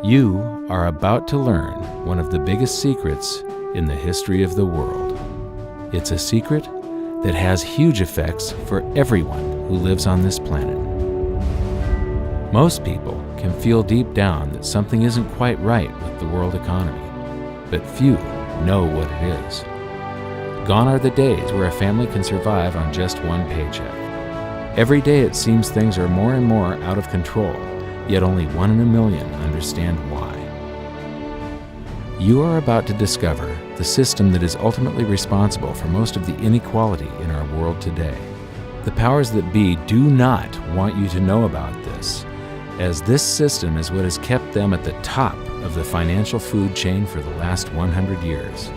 You are about to learn one of the biggest secrets in the history of the world. It's a secret that has huge effects for everyone who lives on this planet. Most people can feel deep down that something isn't quite right with the world economy, but few know what it is. Gone are the days where a family can survive on just one paycheck. Every day it seems things are more and more out of control, yet only 1 in a million understand why. You are about to discover the system that is ultimately responsible for most of the inequality in our world today. The powers that be do not want you to know about this, as this system is what has kept them at the top of the financial food chain for the last 100 years.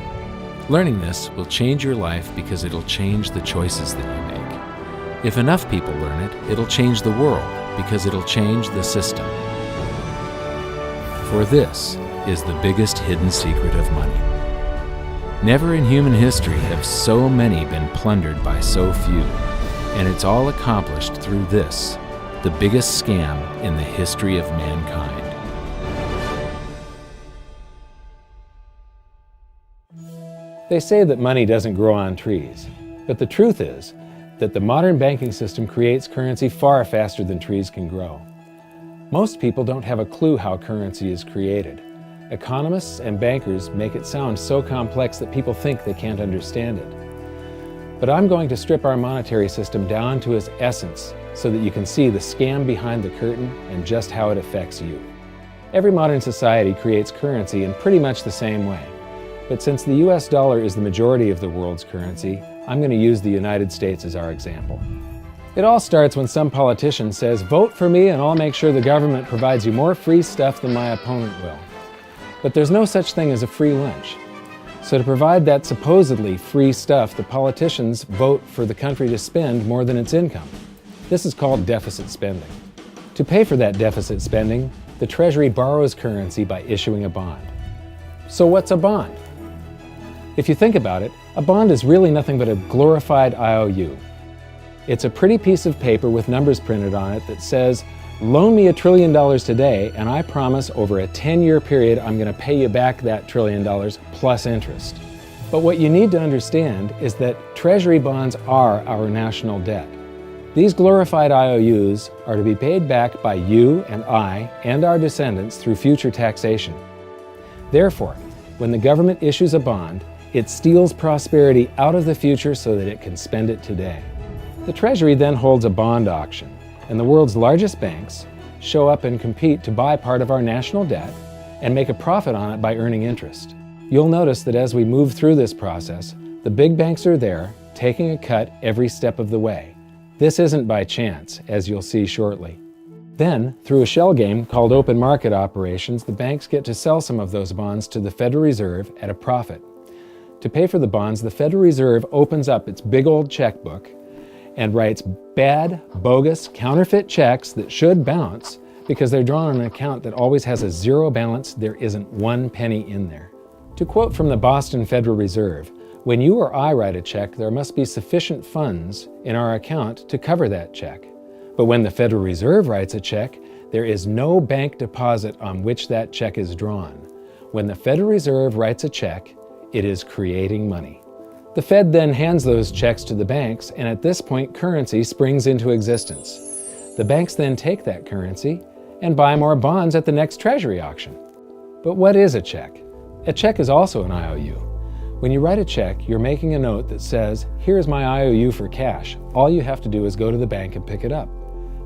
Learning this will change your life because it'll change the choices that you make. If enough people learn it, it'll change the world because it'll change the system. For this is the biggest hidden secret of money. Never in human history have so many been plundered by so few, and it's all accomplished through this, the biggest scam in the history of mankind. They say that money doesn't grow on trees, but the truth is that the modern banking system creates currency far faster than trees can grow. Most people don't have a clue how currency is created. Economists and bankers make it sound so complex that people think they can't understand it. But I'm going to strip our monetary system down to its essence so that you can see the scam behind the curtain and just how it affects you. Every modern society creates currency in pretty much the same way. But since the US dollar is the majority of the world's currency, I'm going to use the United States as our example. It all starts when some politician says, "Vote for me and I'll make sure the government provides you more free stuff than my opponent will." But there's no such thing as a free lunch. So to provide that supposedly free stuff, the politicians vote for the country to spend more than its income. This is called deficit spending. To pay for that deficit spending, the Treasury borrows currency by issuing a bond. So what's a bond? If you think about it, a bond is really nothing but a glorified IOU. It's a pretty piece of paper with numbers printed on it that says, "Loan me $1 trillion today, and I promise over a 10-year period I'm going to pay you back that $1 trillion plus interest." But what you need to understand is that Treasury bonds are our national debt. These glorified IOUs are to be paid back by you and I and our descendants through future taxation. Therefore, when the government issues a bond, it steals prosperity out of the future so that it can spend it today. The Treasury then holds a bond auction, and the world's largest banks show up and compete to buy part of our national debt and make a profit on it by earning interest. You'll notice that as we move through this process, the big banks are there, taking a cut every step of the way. This isn't by chance, as you'll see shortly. Then, through a shell game called open market operations, the banks get to sell some of those bonds to the Federal Reserve at a profit. To pay for the bonds, the Federal Reserve opens up its big old checkbook and writes bad, bogus, counterfeit checks that should bounce because they're drawn on an account that always has a zero balance. There isn't 1 penny in there. To quote from the Boston Federal Reserve, "When you or I write a check, there must be sufficient funds in our account to cover that check. But when the Federal Reserve writes a check, there is no bank deposit on which that check is drawn. When the Federal Reserve writes a check, it is creating money." The Fed then hands those checks to the banks, and at this point, currency springs into existence. The banks then take that currency and buy more bonds at the next Treasury auction. But what is a check? A check is also an IOU. When you write a check, you're making a note that says, "Here's my IOU for cash. All you have to do is go to the bank and pick it up."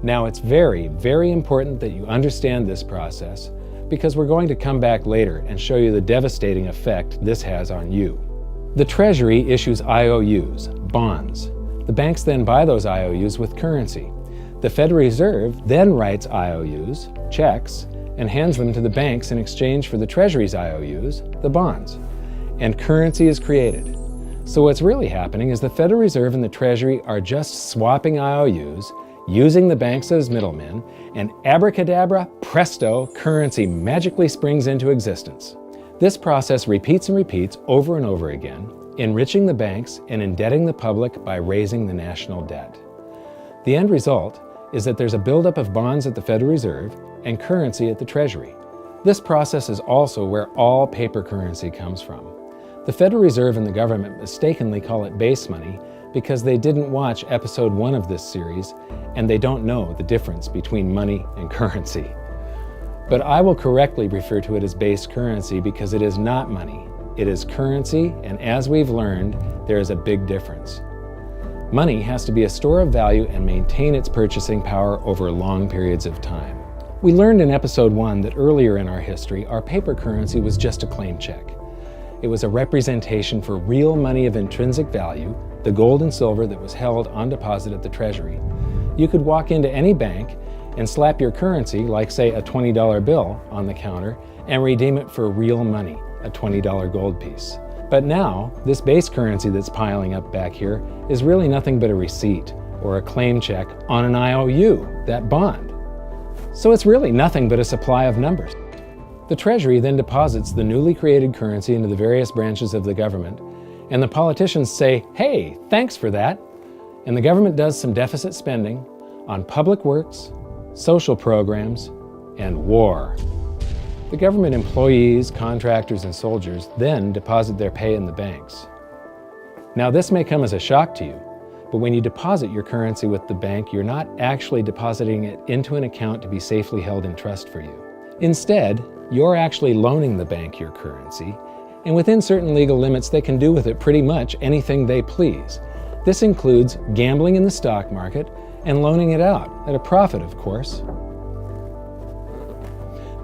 Now, it's very, very important that you understand this process because we're going to come back later and show you the devastating effect this has on you. The Treasury issues IOUs, bonds. The banks then buy those IOUs with currency. The Federal Reserve then writes IOUs, checks, and hands them to the banks in exchange for the Treasury's IOUs, the bonds. And currency is created. So what's really happening is the Federal Reserve and the Treasury are just swapping IOUs, using the banks as middlemen, and abracadabra, presto, currency magically springs into existence. This process repeats and repeats over and over again, enriching the banks and indebting the public by raising the national debt. The end result is that there's a buildup of bonds at the Federal Reserve and currency at the Treasury. This process is also where all paper currency comes from. The Federal Reserve and the government mistakenly call it base money because they didn't watch episode 1 of this series and they don't know the difference between money and currency. But I will correctly refer to it as base currency because it is not money. It is currency, and as we've learned, there is a big difference. Money has to be a store of value and maintain its purchasing power over long periods of time. We learned in episode 1 that earlier in our history, our paper currency was just a claim check. It was a representation for real money of intrinsic value, the gold and silver that was held on deposit at the Treasury. You could walk into any bank and slap your currency, like say a $20 bill, on the counter and redeem it for real money, a $20 gold piece. But now, this base currency that's piling up back here is really nothing but a receipt or a claim check on an IOU, that bond. So it's really nothing but a supply of numbers. The Treasury then deposits the newly created currency into the various branches of the government, and the politicians say, "Hey, thanks for that." And the government does some deficit spending on public works, social programs, and war. The government employees, contractors, and soldiers then deposit their pay in the banks. Now, this may come as a shock to you, but when you deposit your currency with the bank, you're not actually depositing it into an account to be safely held in trust for you. Instead, you're actually loaning the bank your currency, and within certain legal limits, they can do with it pretty much anything they please. This includes gambling in the stock market and loaning it out, at a profit, of course.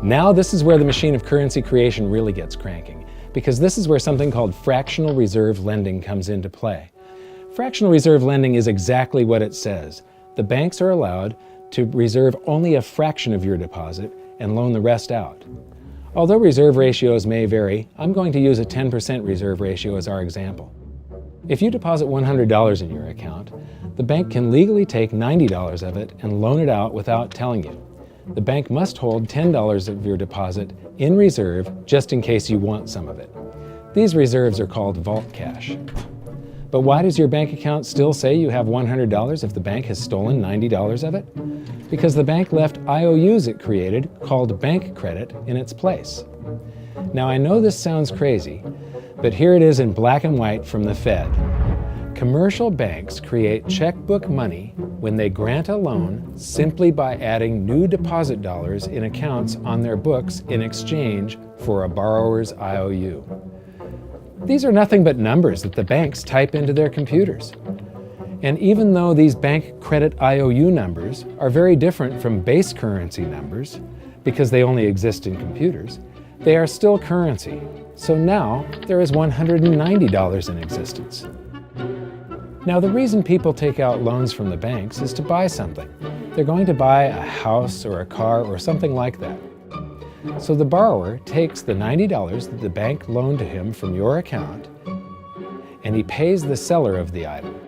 Now this is where the machine of currency creation really gets cranking, because this is where something called fractional reserve lending comes into play. Fractional reserve lending is exactly what it says. The banks are allowed to reserve only a fraction of your deposit and loan the rest out. Although reserve ratios may vary, I'm going to use a 10% reserve ratio as our example. If you deposit $100 in your account, the bank can legally take $90 of it and loan it out without telling you. The bank must hold $10 of your deposit in reserve just in case you want some of it. These reserves are called vault cash. But why does your bank account still say you have $100 if the bank has stolen $90 of it? Because the bank left IOUs it created, called bank credit, in its place. Now I know this sounds crazy, but here it is in black and white from the Fed. Commercial banks create checkbook money when they grant a loan simply by adding new deposit dollars in accounts on their books in exchange for a borrower's IOU. These are nothing but numbers that the banks type into their computers. And even though these bank credit IOU numbers are very different from base currency numbers, because they only exist in computers, they are still currency. So now there is $190 in existence. Now the reason people take out loans from the banks is to buy something. They're going to buy a house or a car or something like that. So the borrower takes the $90 that the bank loaned to him from your account and he pays the seller of the item.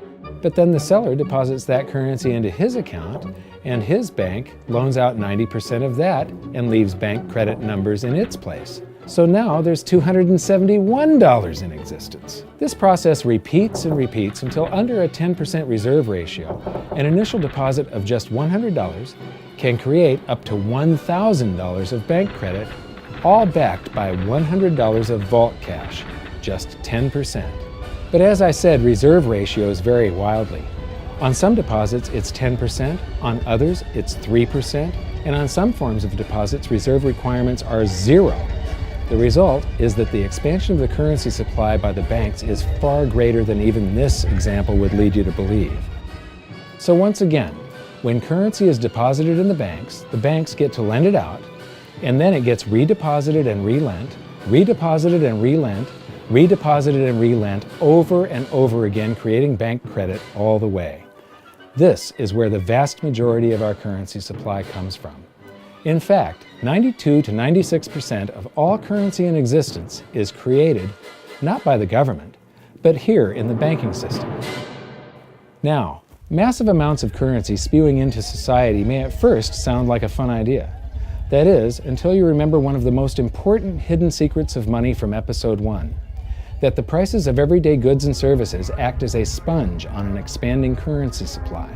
But then the seller deposits that currency into his account and his bank loans out 90% of that and leaves bank credit numbers in its place. So now there's $271 in existence. This process repeats and repeats until under a 10% reserve ratio, an initial deposit of just $100 can create up to $1,000 of bank credit, all backed by $100 of vault cash, just 10%. But as I said, reserve ratios vary wildly. On some deposits, it's 10%, on others, it's 3%, and on some forms of deposits, reserve requirements are 0. The result is that the expansion of the currency supply by the banks is far greater than even this example would lead you to believe. So once again, when currency is deposited in the banks get to lend it out, and then it gets redeposited and relent, redeposited and relent, redeposited and relent over and over again, creating bank credit all the way. This is where the vast majority of our currency supply comes from. In fact, 92 to 96% of all currency in existence is created not by the government, but here in the banking system. Now, massive amounts of currency spewing into society may at first sound like a fun idea. That is, until you remember one of the most important hidden secrets of money from episode 1, that the prices of everyday goods and services act as a sponge on an expanding currency supply.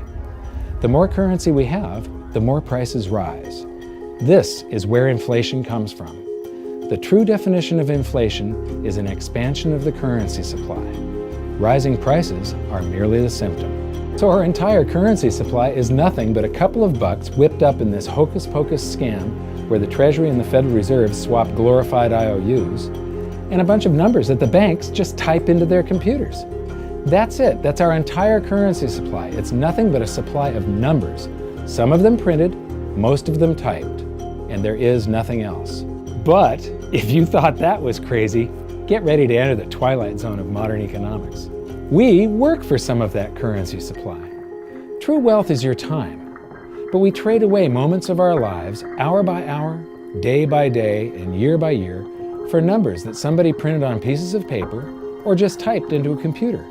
The more currency we have, the more prices rise. This is where inflation comes from. The true definition of inflation is an expansion of the currency supply. Rising prices are merely the symptom. So our entire currency supply is nothing but a couple of bucks whipped up in this hocus-pocus scam where the Treasury and the Federal Reserve swap glorified IOUs, and a bunch of numbers that the banks just type into their computers. That's it. That's our entire currency supply. It's nothing but a supply of numbers. Some of them printed, most of them typed, and there is nothing else. But if you thought that was crazy, get ready to enter the twilight zone of modern economics. We work for some of that currency supply. True wealth is your time, but we trade away moments of our lives, hour by hour, day by day, and year by year, for numbers that somebody printed on pieces of paper or just typed into a computer.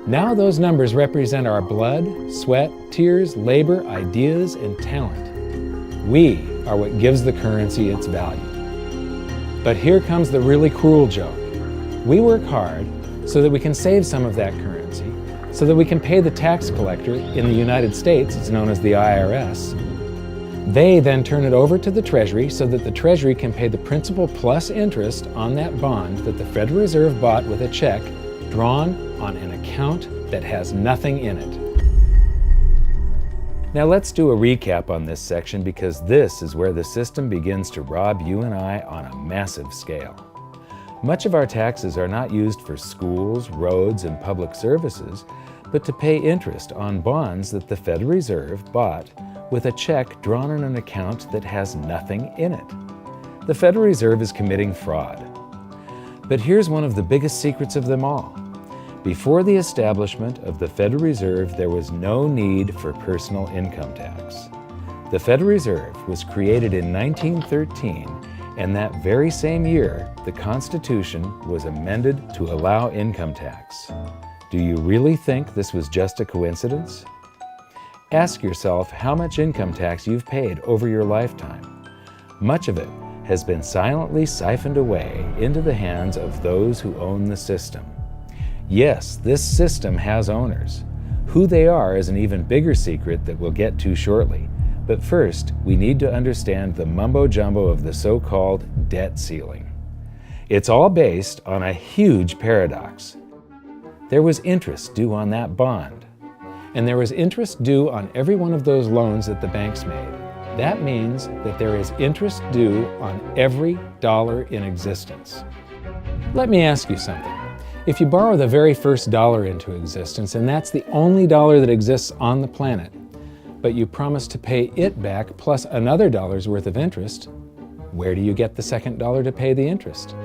Now those numbers represent our blood, sweat, tears, labor, ideas, and talent. We are what gives the currency its value. But here comes the really cruel joke. We work hard so that we can save some of that currency, so that we can pay the tax collector. In the United States, it's known as the IRS. They then turn it over to the Treasury so that the Treasury can pay the principal plus interest on that bond that the Federal Reserve bought with a check drawn on an account that has nothing in it. Now let's do a recap on this section, because this is where the system begins to rob you and I on a massive scale. Much of our taxes are not used for schools, roads, and public services, but to pay interest on bonds that the Federal Reserve bought with a check drawn on an account that has nothing in it. The Federal Reserve is committing fraud. But here's one of the biggest secrets of them all. Before the establishment of the Federal Reserve, there was no need for personal income tax. The Federal Reserve was created in 1913, and that very same year, the Constitution was amended to allow income tax. Do you really think this was just a coincidence? Ask yourself how much income tax you've paid over your lifetime. Much of it has been silently siphoned away into the hands of those who own the system. Yes, this system has owners. Who they are is an even bigger secret that we'll get to shortly. But first, we need to understand the mumbo-jumbo of the so-called debt ceiling. It's all based on a huge paradox. There was interest due on that bond, and there was interest due on every one of those loans that the banks made. That means that there is interest due on every dollar in existence. Let me ask you something. If you borrow the very first dollar into existence, and that's the only dollar that exists on the planet, but you promise to pay it back plus another dollar's worth of interest, where do you get the second dollar to pay the interest?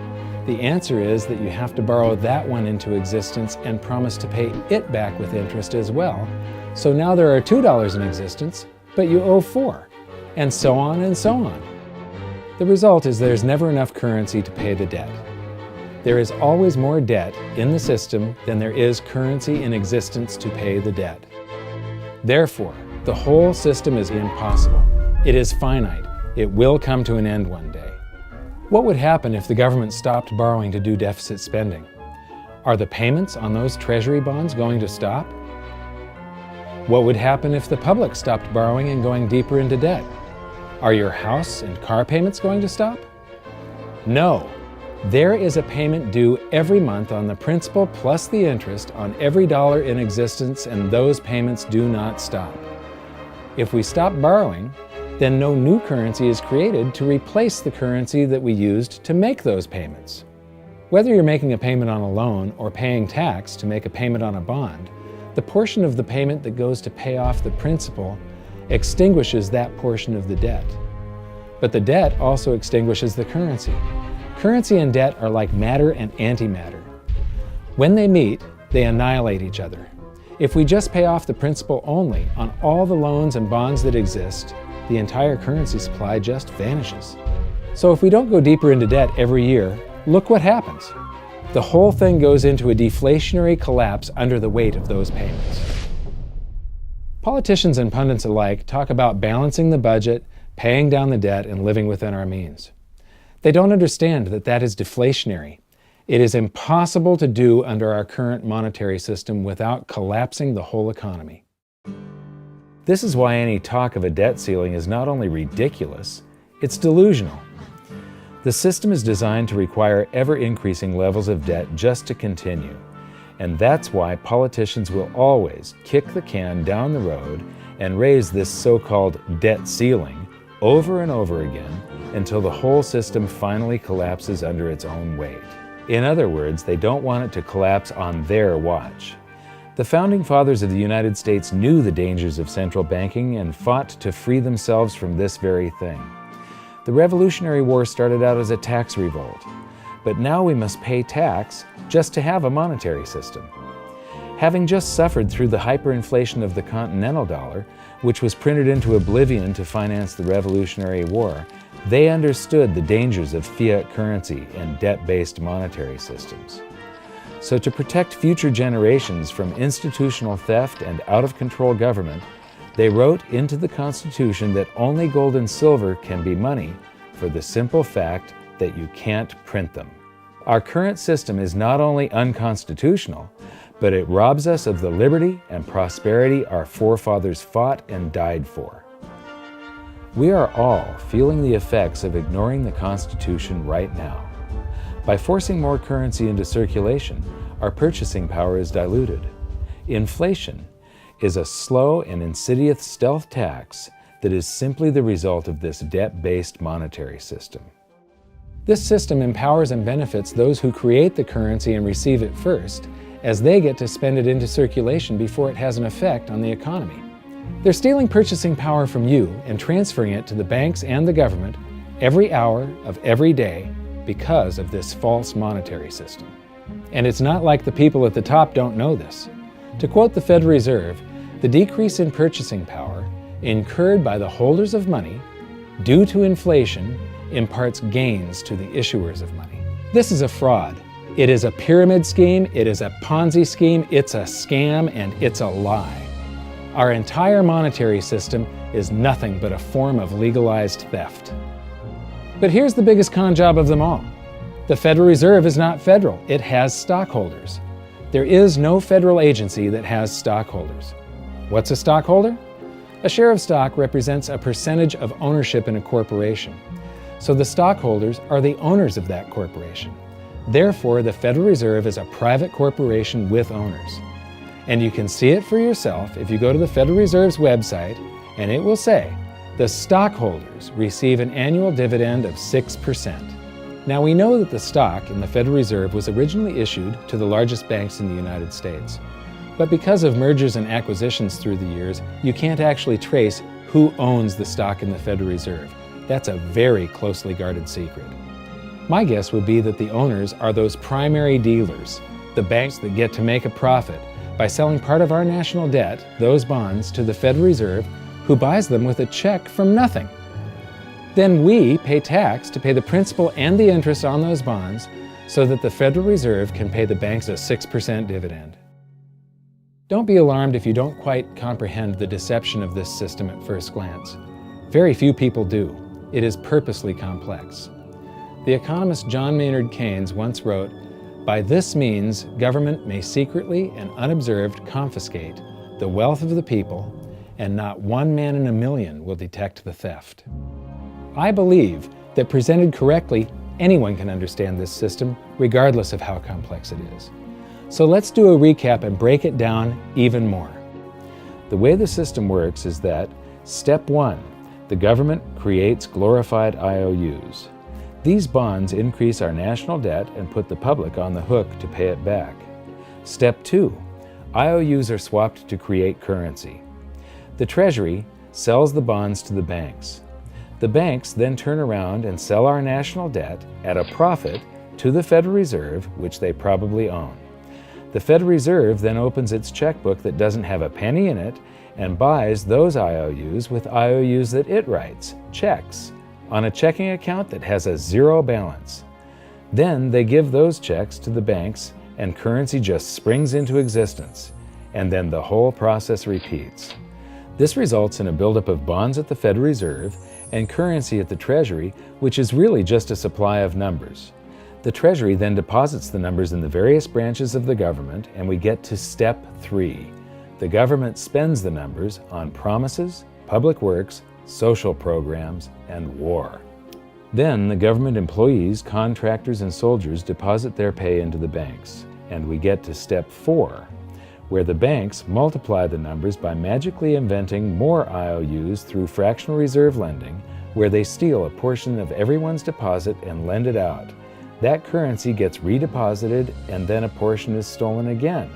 The answer is that you have to borrow that one into existence and promise to pay it back with interest as well. So now there are $2 in existence, but you owe $4, and so on and so on. The result is there's never enough currency to pay the debt. There is always more debt in the system than there is currency in existence to pay the debt. Therefore, the whole system is impossible. It is finite. It will come to an end one day. What would happen if the government stopped borrowing to do deficit spending? Are the payments on those treasury bonds going to stop? What would happen if the public stopped borrowing and going deeper into debt? Are your house and car payments going to stop? No. There is a payment due every month on the principal plus the interest on every dollar in existence, and those payments do not stop. If we stop borrowing, then no new currency is created to replace the currency that we used to make those payments. Whether you're making a payment on a loan or paying tax to make a payment on a bond, the portion of the payment that goes to pay off the principal extinguishes that portion of the debt. But the debt also extinguishes the currency. Currency and debt are like matter and antimatter. When they meet, they annihilate each other. If we just pay off the principal only on all the loans and bonds that exist, the entire currency supply just vanishes. So if we don't go deeper into debt every year, look what happens. The whole thing goes into a deflationary collapse under the weight of those payments. Politicians and pundits alike talk about balancing the budget, paying down the debt, and living within our means. They don't understand that that is deflationary. It is impossible to do under our current monetary system without collapsing the whole economy. This is why any talk of a debt ceiling is not only ridiculous, it's delusional. The system is designed to require ever-increasing levels of debt just to continue. And that's why politicians will always kick the can down the road and raise this so-called debt ceiling over and over again until the whole system finally collapses under its own weight. In other words, they don't want it to collapse on their watch. The Founding Fathers of the United States knew the dangers of central banking and fought to free themselves from this very thing. The Revolutionary War started out as a tax revolt, but now we must pay tax just to have a monetary system. Having just suffered through the hyperinflation of the continental dollar, which was printed into oblivion to finance the Revolutionary War, they understood the dangers of fiat currency and debt-based monetary systems. So to protect future generations from institutional theft and out-of-control government, they wrote into the Constitution that only gold and silver can be money for the simple fact that you can't print them. Our current system is not only unconstitutional, but it robs us of the liberty and prosperity our forefathers fought and died for. We are all feeling the effects of ignoring the Constitution right now. By forcing more currency into circulation, our purchasing power is diluted. Inflation is a slow and insidious stealth tax that is simply the result of this debt-based monetary system. This system empowers and benefits those who create the currency and receive it first, as they get to spend it into circulation before it has an effect on the economy. They're stealing purchasing power from you and transferring it to the banks and the government every hour of every day because of this false monetary system. And it's not like the people at the top don't know this. To quote the Federal Reserve, the decrease in purchasing power incurred by the holders of money due to inflation imparts gains to the issuers of money. This is a fraud. It is a pyramid scheme, it is a Ponzi scheme, it's a scam, and it's a lie. Our entire monetary system is nothing but a form of legalized theft. But here's the biggest con job of them all. The Federal Reserve is not federal, it has stockholders. There is no federal agency that has stockholders. What's a stockholder? A share of stock represents a percentage of ownership in a corporation. So the stockholders are the owners of that corporation. Therefore, the Federal Reserve is a private corporation with owners. And you can see it for yourself if you go to the Federal Reserve's website, and it will say, the stockholders receive an annual dividend of 6%. Now we know that the stock in the Federal Reserve was originally issued to the largest banks in the United States. But because of mergers and acquisitions through the years, you can't actually trace who owns the stock in the Federal Reserve. That's a very closely guarded secret. My guess would be that the owners are those primary dealers, the banks that get to make a profit by selling part of our national debt, those bonds, to the Federal Reserve, who buys them with a check from nothing. Then we pay tax to pay the principal and the interest on those bonds so that the Federal Reserve can pay the banks a 6% dividend. Don't be alarmed if you don't quite comprehend the deception of this system at first glance. Very few people do. It is purposely complex. The economist John Maynard Keynes once wrote, "By this means, government may secretly and unobserved confiscate the wealth of the people, and not one man in a million will detect the theft." I believe that presented correctly, anyone can understand this system, regardless of how complex it is. So let's do a recap and break it down even more. The way the system works is that, step 1, the government creates glorified IOUs. These bonds increase our national debt and put the public on the hook to pay it back. Step 2, IOUs are swapped to create currency. The Treasury sells the bonds to the banks. The banks then turn around and sell our national debt at a profit to the Federal Reserve, which they probably own. The Federal Reserve then opens its checkbook that doesn't have a penny in it and buys those IOUs with IOUs that it writes, checks, on a checking account that has a zero balance. Then they give those checks to the banks and currency just springs into existence, and then the whole process repeats. This results in a buildup of bonds at the Federal Reserve and currency at the Treasury, which is really just a supply of numbers. The Treasury then deposits the numbers in the various branches of the government, and we get to step 3. The government spends the numbers on promises, public works, social programs, and war. Then the government employees, contractors, and soldiers deposit their pay into the banks. And we get to step 4, where the banks multiply the numbers by magically inventing more IOUs through fractional reserve lending, where they steal a portion of everyone's deposit and lend it out. That currency gets redeposited, and then a portion is stolen again.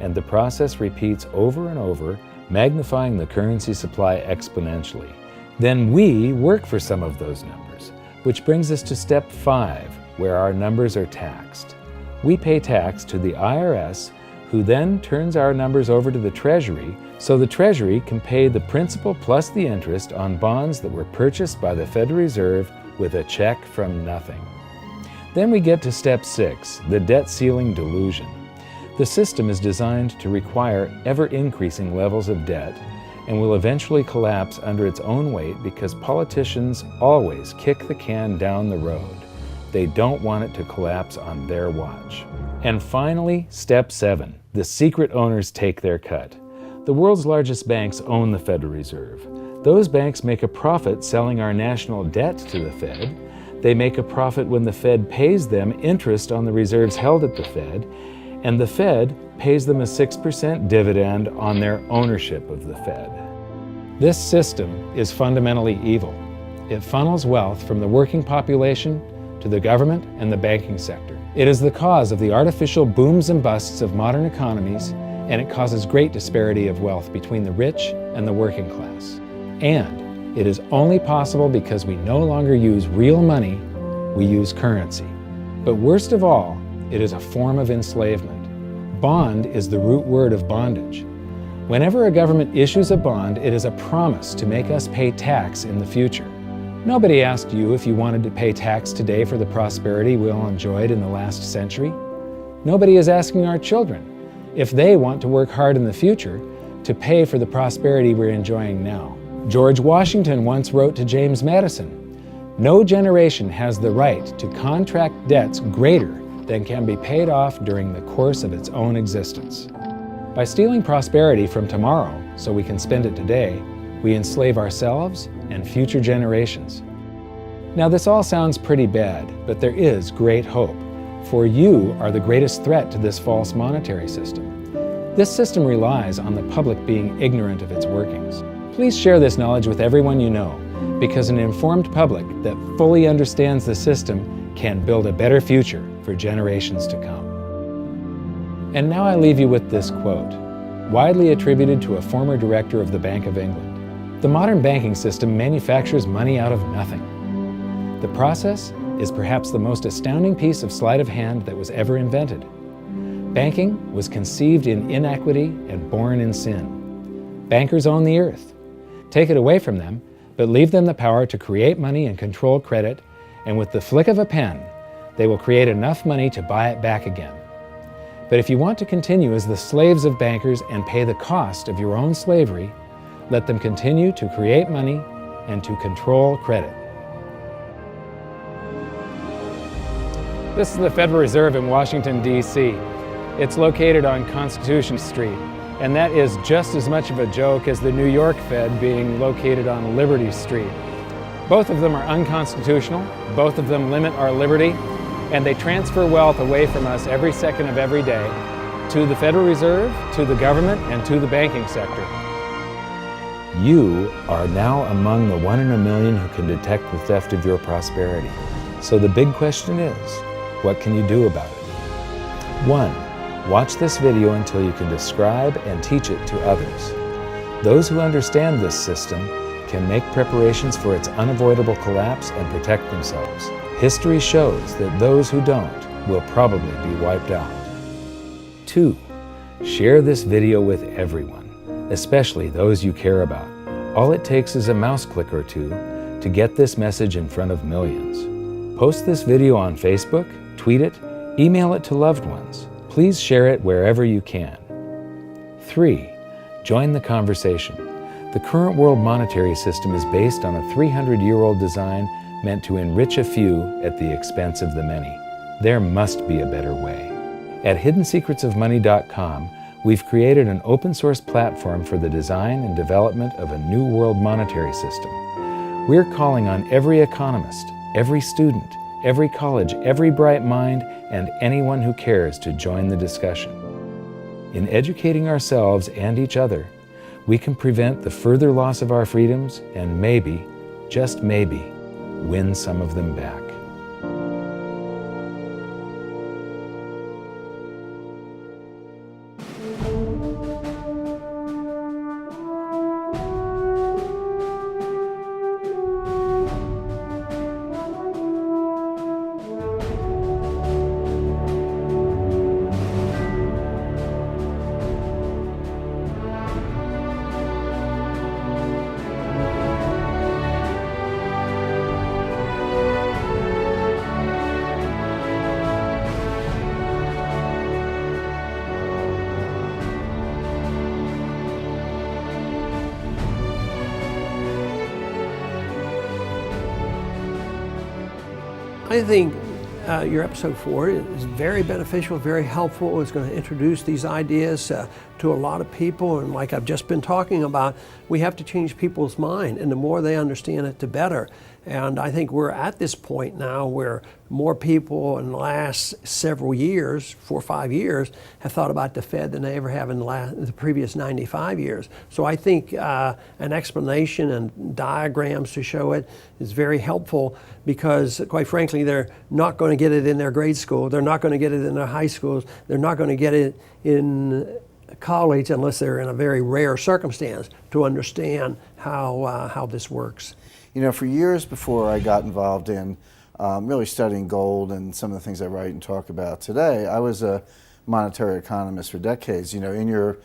And the process repeats over and over, magnifying the currency supply exponentially. Then we work for some of those numbers, which brings us to step 5, where our numbers are taxed. We pay tax to the IRS, who then turns our numbers over to the Treasury, so the Treasury can pay the principal plus the interest on bonds that were purchased by the Federal Reserve with a check from nothing. Then we get to step 6, the debt ceiling delusion. The system is designed to require ever-increasing levels of debt and will eventually collapse under its own weight because politicians always kick the can down the road. They don't want it to collapse on their watch. And finally, step 7, the secret owners take their cut. The world's largest banks own the Federal Reserve. Those banks make a profit selling our national debt to the Fed. They make a profit when the Fed pays them interest on the reserves held at the Fed, and the Fed pays them a 6% dividend on their ownership of the Fed. This system is fundamentally evil. It funnels wealth from the working population to the government and the banking sector. It is the cause of the artificial booms and busts of modern economies, and it causes great disparity of wealth between the rich and the working class. And it is only possible because we no longer use real money, we use currency. But worst of all, it is a form of enslavement. Bond is the root word of bondage. Whenever a government issues a bond, it is a promise to make us pay tax in the future. Nobody asked you if you wanted to pay tax today for the prosperity we all enjoyed in the last century. Nobody is asking our children if they want to work hard in the future to pay for the prosperity we're enjoying now. George Washington once wrote to James Madison, "No generation has the right to contract debts greater than can be paid off during the course of its own existence." By stealing prosperity from tomorrow so we can spend it today, we enslave ourselves and future generations. Now this all sounds pretty bad, but there is great hope, for you are the greatest threat to this false monetary system. This system relies on the public being ignorant of its workings. Please share this knowledge with everyone you know, because an informed public that fully understands the system can build a better future for generations to come. And now I leave you with this quote, widely attributed to a former director of the Bank of England. The modern banking system manufactures money out of nothing. The process is perhaps the most astounding piece of sleight of hand that was ever invented. Banking was conceived in inequity and born in sin. Bankers own the earth. Take it away from them, but leave them the power to create money and control credit, and with the flick of a pen, they will create enough money to buy it back again. But if you want to continue as the slaves of bankers and pay the cost of your own slavery, let them continue to create money and to control credit. This is the Federal Reserve in Washington, D.C. It's located on Constitution Street, and that is just as much of a joke as the New York Fed being located on Liberty Street. Both of them are unconstitutional, both of them limit our liberty, and they transfer wealth away from us every second of every day to the Federal Reserve, to the government, and to the banking sector. You are now among the 1 in a million who can detect the theft of your prosperity. So the big question is, what can you do about it? 1. Watch this video until you can describe and teach it to others. Those who understand this system can make preparations for its unavoidable collapse and protect themselves. History shows that those who don't will probably be wiped out. 2. Share this video with everyone, especially those you care about. All it takes is a mouse click or two to get this message in front of millions. Post this video on Facebook, tweet it, email it to loved ones. Please share it wherever you can. 3. Join the conversation. The current world monetary system is based on a 300-year-old design meant to enrich a few at the expense of the many. There must be a better way. At hiddensecretsofmoney.com, we've created an open-source platform for the design and development of a new world monetary system. We're calling on every economist, every student, every college, every bright mind, and anyone who cares to join the discussion. In educating ourselves and each other, we can prevent the further loss of our freedoms and maybe, just maybe, win some of them back. I think your episode 4 is very beneficial, very helpful. It's going to introduce these ideas to a lot of people, and like I've just been talking about, we have to change people's mind, and the more they understand it, the better. And I think we're at this point now where more people in the last several years, 4 or 5 years, have thought about the Fed than they ever have in the previous 95 years. So I think an explanation and diagrams to show it is very helpful, because quite frankly, they're not going to get it in their grade school, they're not going to get it in their high schools, they're not going to get it in college unless they're in a very rare circumstance to understand how this works. You know, for years before I got involved in really studying gold and some of the things I write and talk about today, I was a monetary economist for decades. You know, in your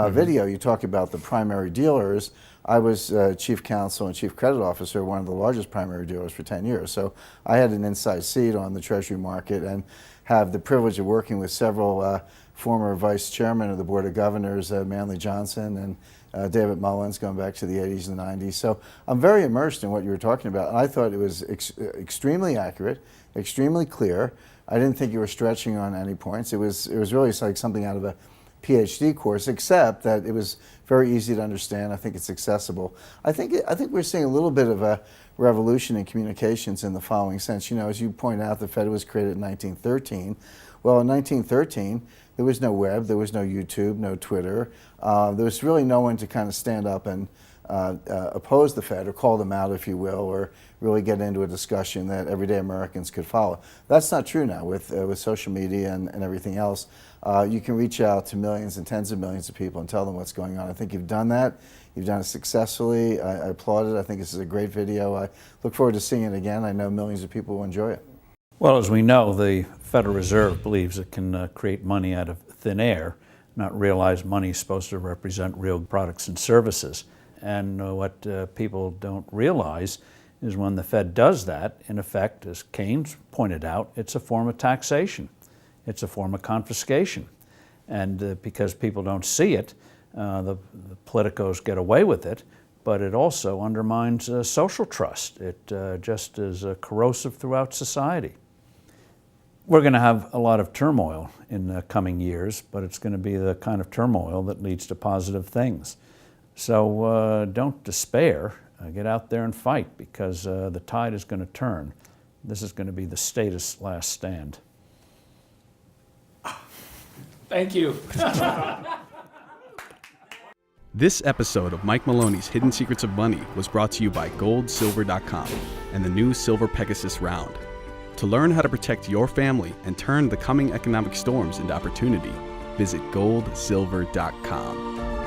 video, you talk about the primary dealers. I was chief counsel and chief credit officer of one of the largest primary dealers for 10 years. So I had an inside seat on the Treasury market and have the privilege of working with several former vice chairmen of the Board of Governors, Manley Johnson and David Mullins, going back to the 80s and the 90s. So I'm very immersed in what you were talking about, and I thought it was extremely accurate, extremely clear. I didn't think you were stretching on any points. It was really like something out of a PhD course, except that it was very easy to understand. I think it's accessible. I think we're seeing a little bit of a revolution in communications in the following sense. You know, as you point out, the Fed was created in 1913. Well, in 1913, there was no web, there was no YouTube, no Twitter. There was really no one to kind of stand up and oppose the Fed or call them out, if you will, or really get into a discussion that everyday Americans could follow. That's not true now with social media and everything else. You can reach out to millions and tens of millions of people and tell them what's going on. I think you've done that. You've done it successfully. I applaud it. I think this is a great video. I look forward to seeing it again. I know millions of people will enjoy it. Well, as we know, the Federal Reserve believes it can create money out of thin air, not realize money is supposed to represent real products and services. And what people don't realize is when the Fed does that, in effect, as Keynes pointed out, it's a form of taxation. It's a form of confiscation. And because people don't see it, the politicos get away with it, but it also undermines social trust. It just is corrosive throughout society. We're going to have a lot of turmoil in the coming years, but it's going to be the kind of turmoil that leads to positive things. So don't despair. Get out there and fight, because the tide is going to turn. This is going to be the status last stand. Thank you. This episode of Mike Maloney's Hidden Secrets of Money was brought to you by GoldSilver.com and the new Silver Pegasus Round. To learn how to protect your family and turn the coming economic storms into opportunity, visit GoldSilver.com.